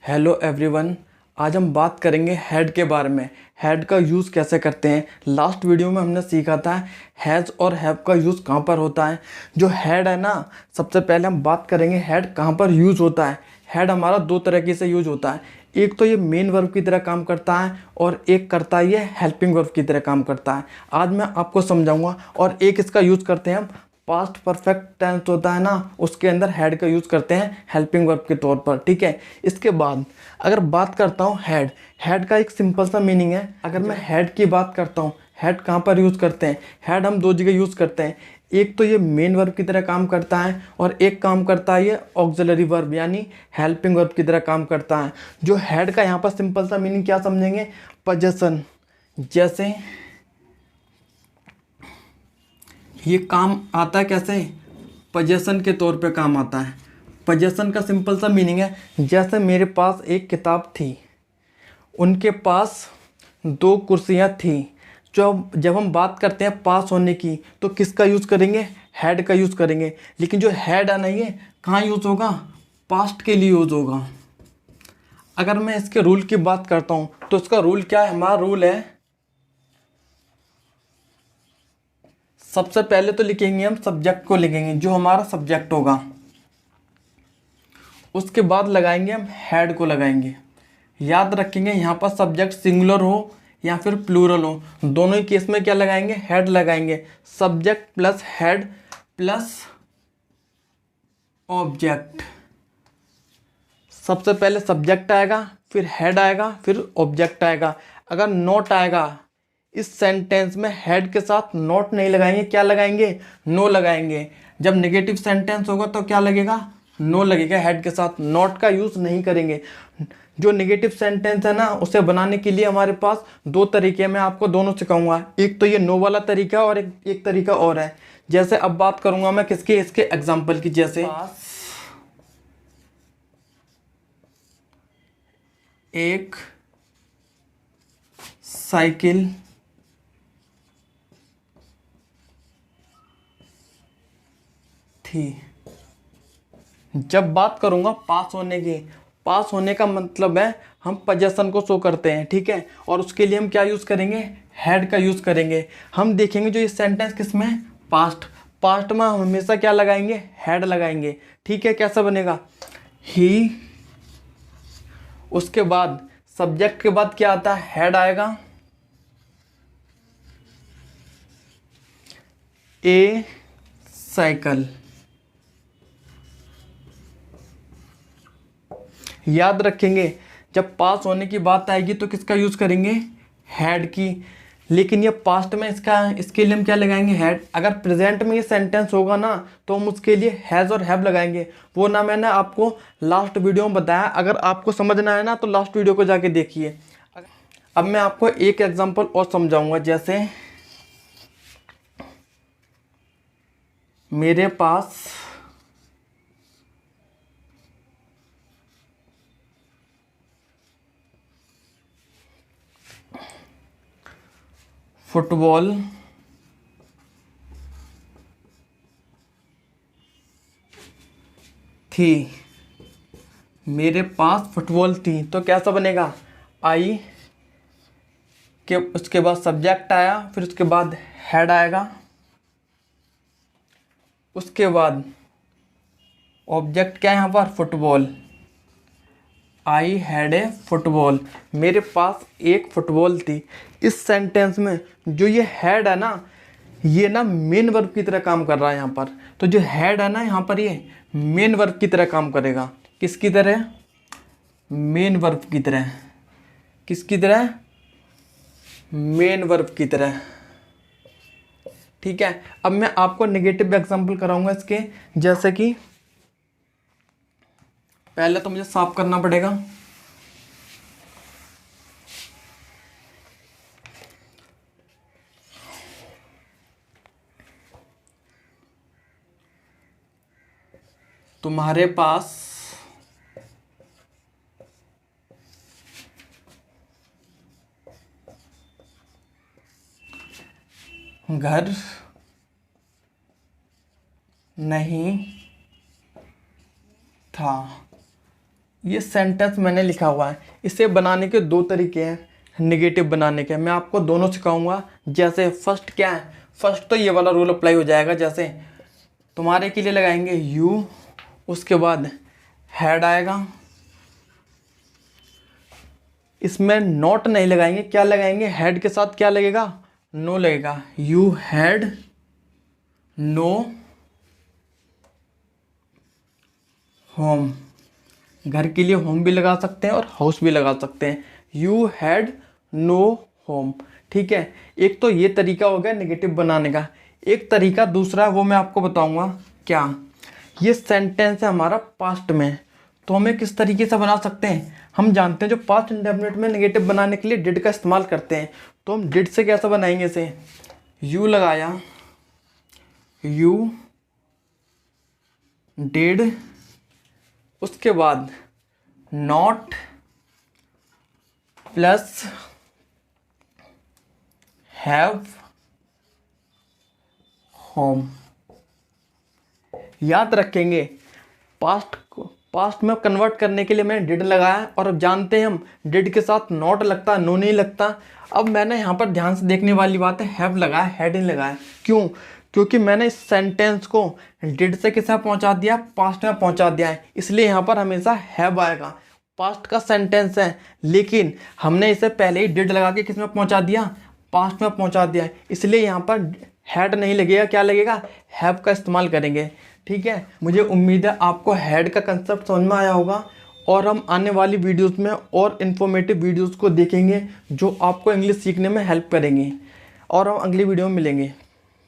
Hello everyone. आज हम बात करेंगे हेड के बारे में। हेड का यूज़ कैसे करते हैं। लास्ट वीडियो में हमने सीखा था हैज़ और हैव का यूज़ कहाँ पर होता है। जो हेड है ना, सबसे पहले हम बात करेंगे हेड कहाँ पर यूज़ होता है। हेड हमारा दो तरीके से यूज होता है। एक तो ये मेन वर्ब की तरह काम करता है और एक करता है ये हेल्पिंग वर्ब की तरह काम करता है। आज मैं आपको समझाऊंगा। और एक इसका यूज़ करते हैं हम पास्ट परफेक्ट टेंस होता है ना, उसके अंदर हेड का यूज़ करते हैं हेल्पिंग वर्ब के तौर पर। ठीक है, इसके बाद अगर बात करता हूँ हेड, हेड का एक सिंपल सा मीनिंग है। अगर मैं हेड की बात करता हूँ, हेड कहाँ पर यूज़ करते हैं। हेड हम दो जगह यूज़ करते हैं। एक तो ये मेन वर्ब की तरह काम करता है और एक काम करता है ये ऑक्सिलरी वर्ब यानी हेल्पिंग वर्ब की तरह काम करता है। जो हेड का यहाँ पर सिंपल सा मीनिंग क्या समझेंगे, पोजीशन। जैसे ये काम आता है कैसे, पोजीशन के तौर पे काम आता है। पोजीशन का सिंपल सा मीनिंग है, जैसे मेरे पास एक किताब थी, उनके पास दो कुर्सियाँ थी। जब हम बात करते हैं पास होने की तो किसका यूज़ करेंगे, हैड का यूज़ करेंगे। लेकिन जो हैड है ना, ये कहाँ यूज़ होगा, पास्ट के लिए यूज़ होगा। अगर मैं इसके रूल की बात करता हूँ तो इसका रूल क्या है, हमारा रूल है सबसे पहले तो लिखेंगे हम सब्जेक्ट को, लिखेंगे जो हमारा सब्जेक्ट होगा। उसके बाद लगाएंगे हम हेड को लगाएंगे। याद रखेंगे यहाँ पर सब्जेक्ट सिंगुलर हो या फिर प्लूरल हो, दोनों ही केस में क्या लगाएंगे, हेड लगाएंगे। Subject plus head plus object. सबसे पहले सब्जेक्ट आएगा, फिर हेड आएगा, फिर ऑब्जेक्ट आएगा। अगर नॉट आएगा इस सेंटेंस में, हेड के साथ नॉट नहीं लगाएंगे, क्या लगाएंगे, नो लगाएंगे। जब नेगेटिव सेंटेंस होगा तो क्या लगेगा, नो लगेगा। हेड के साथ नॉट का यूज़ नहीं करेंगे। जो नेगेटिव सेंटेंस है ना, उसे बनाने के लिए हमारे पास दो तरीके, मैं आपको दोनों सिखाऊंगा। एक तो ये नो वाला तरीका और एक तरीका और है। जैसे अब बात करूंगा मैं किसके, इसके एग्जाम्पल की। जैसे एक साइकिल थी। जब बात करूंगा पास होने की, पास होने का मतलब है हम पोजीशन को शो करते हैं। ठीक है, और उसके लिए हम क्या यूज़ करेंगे, हेड का यूज़ करेंगे। हम देखेंगे जो ये सेंटेंस किस में है, पास्ट। पास्ट में हम हमेशा क्या लगाएंगे, हेड लगाएंगे। ठीक है, कैसा बनेगा, ही। उसके बाद सब्जेक्ट के बाद क्या आता है, हेड आएगा। ए साइकिल। याद रखेंगे जब पास होने की बात आएगी तो किसका यूज़ करेंगे, हैड की। लेकिन ये पास्ट में इसके लिए हम क्या लगाएंगे, हैड। अगर प्रेजेंट में ये सेंटेंस होगा ना तो हम उसके लिए हैज़ और हैव लगाएंगे। वो ना मैंने आपको लास्ट वीडियो में बताया। अगर आपको समझना है ना तो लास्ट वीडियो को जाके देखिए। अब मैं आपको एक एग्जांपल और समझाऊंगा। जैसे मेरे पास फुटबॉल थी, मेरे पास फुटबॉल थी, तो कैसा बनेगा, आई के उसके बाद सब्जेक्ट आया, फिर उसके बाद हेड आएगा। उसके बाद ऑब्जेक्ट क्या है यहाँ पर, football. I had a football, मेरे पास एक फुटबॉल थी। इस सेंटेंस में जो ये हैड है ना, ये ना मेन वर्ब की तरह काम कर रहा है यहाँ पर। तो जो हैड है ना यहाँ पर, ये मेन वर्ब की तरह काम करेगा। किसकी तरह, मेन वर्ब की तरह। किसकी तरह, मेन वर्ब की तरह। ठीक है, अब मैं आपको नेगेटिव एग्जांपल कराऊंगा इसके। जैसे कि पहले तो मुझे साफ करना पड़ेगा। तुम्हारे पास घर नहीं था। ये सेंटेंस मैंने लिखा हुआ है, इसे बनाने के दो तरीके हैं नेगेटिव बनाने के। मैं आपको दोनों सिखाऊंगा। जैसे फर्स्ट क्या है, फर्स्ट तो ये वाला रूल अप्लाई हो जाएगा। जैसे तुम्हारे के लिए लगाएंगे यू, उसके बाद हैड आएगा, इसमें नॉट नहीं लगाएंगे, क्या लगाएंगे, हेड के साथ क्या लगेगा, नो लगेगा। यू हैड नो होम, घर के लिए होम भी लगा सकते हैं और हाउस भी लगा सकते हैं। यू हैड नो होम, ठीक है। एक तो ये तरीका हो गया नेगेटिव बनाने का। एक तरीका दूसरा है, वो मैं आपको बताऊंगा। क्या, ये सेंटेंस है हमारा पास्ट में, तो हमें किस तरीके से बना सकते हैं। हम जानते हैं जो पास्ट इंडेफिनिट में नेगेटिव बनाने के लिए डिड का इस्तेमाल करते हैं, तो हम डिड से कैसे बनाएंगे इसे। यू लगाया, यू डिड, उसके बाद नॉट प्लस हैव होम। याद रखेंगे पास्ट में कन्वर्ट करने के लिए मैंने डिड लगाया, और अब जानते हैं हम डिड के साथ नॉट लगता, नो नहीं लगता। अब मैंने यहाँ पर ध्यान से देखने वाली बात है, हैव लगाया, हैड नहीं लगाया। क्यों, क्योंकि मैंने इस सेंटेंस को डिड से किस में पहुँचा दिया, पास्ट में पहुँचा दिया है, इसलिए यहाँ पर हमेशा हैव आएगा। पास्ट का सेंटेंस है, लेकिन हमने इसे पहले ही डिड लगा के किस में पहुँचा दिया, पास्ट में पहुँचा दिया है, इसलिए यहाँ पर हैड नहीं लगेगा, क्या लगेगा, हैव का इस्तेमाल करेंगे। ठीक है, मुझे उम्मीद है आपको हेड का कंसेप्ट समझ में आया होगा, और हम आने वाली वीडियोस में और इन्फॉर्मेटिव वीडियोस को देखेंगे जो आपको इंग्लिश सीखने में हेल्प करेंगी, और हम अगली वीडियो में मिलेंगे।